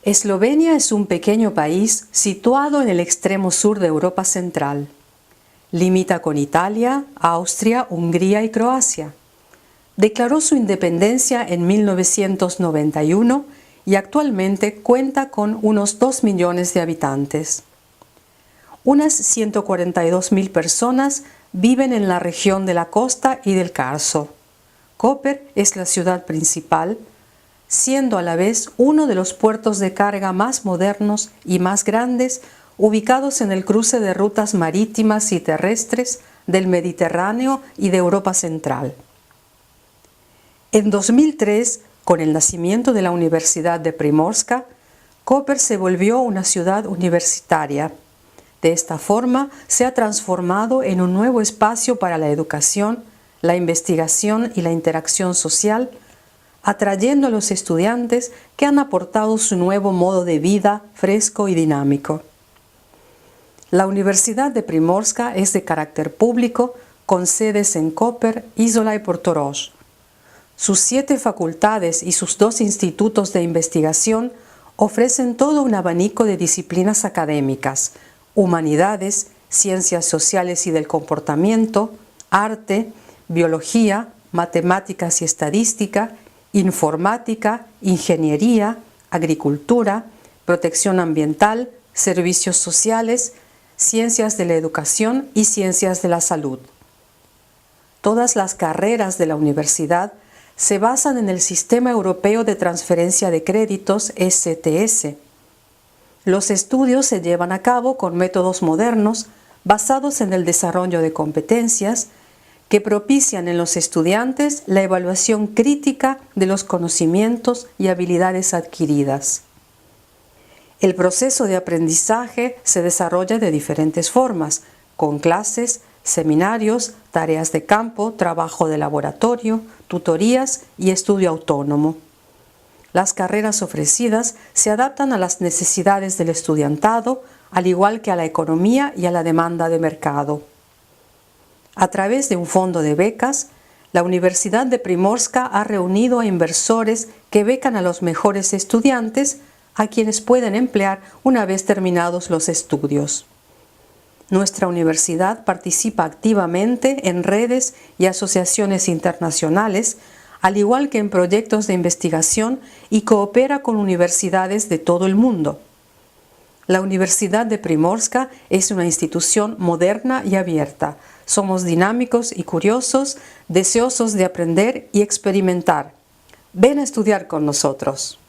Eslovenia es un pequeño país situado en el extremo sur de Europa Central. Limita con Italia, Austria, Hungría y Croacia. Declaró su independencia en 1991 y actualmente cuenta con unos 2 millones de habitantes. Unas 142.000 personas viven en la región de la costa y del Carso. Koper es la ciudad principal, siendo a la vez uno de los puertos de carga más modernos y más grandes ubicados en el cruce de rutas marítimas y terrestres del Mediterráneo y de Europa Central. En 2003, con el nacimiento de la Universidad de Primorska, Koper se volvió una ciudad universitaria. De esta forma, se ha transformado en un nuevo espacio para la educación, la investigación y la interacción social, atrayendo a los estudiantes que han aportado su nuevo modo de vida fresco y dinámico. La Universidad de Primorska es de carácter público, con sedes en Koper, Izola y Portorož. Sus 7 facultades y sus 2 institutos de investigación ofrecen todo un abanico de disciplinas académicas: humanidades, ciencias sociales y del comportamiento, arte, biología, matemáticas y estadística, informática, ingeniería, agricultura, protección ambiental, servicios sociales, ciencias de la educación y ciencias de la salud. Todas las carreras de la universidad se basan en el Sistema Europeo de Transferencia de Créditos, STS. Los estudios se llevan a cabo con métodos modernos basados en el desarrollo de competencias que propician en los estudiantes la evaluación crítica de los conocimientos y habilidades adquiridas. El proceso de aprendizaje se desarrolla de diferentes formas, con clases, seminarios, tareas de campo, trabajo de laboratorio, tutorías y estudio autónomo. Las carreras ofrecidas se adaptan a las necesidades del estudiantado, al igual que a la economía y a la demanda de mercado. A través de un fondo de becas, la Universidad de Primorska ha reunido a inversores que becan a los mejores estudiantes, a quienes pueden emplear una vez terminados los estudios. Nuestra universidad participa activamente en redes y asociaciones internacionales, al igual que en proyectos de investigación, y coopera con universidades de todo el mundo. La Universidad de Primorska es una institución moderna y abierta. Somos dinámicos y curiosos, deseosos de aprender y experimentar. Ven a estudiar con nosotros.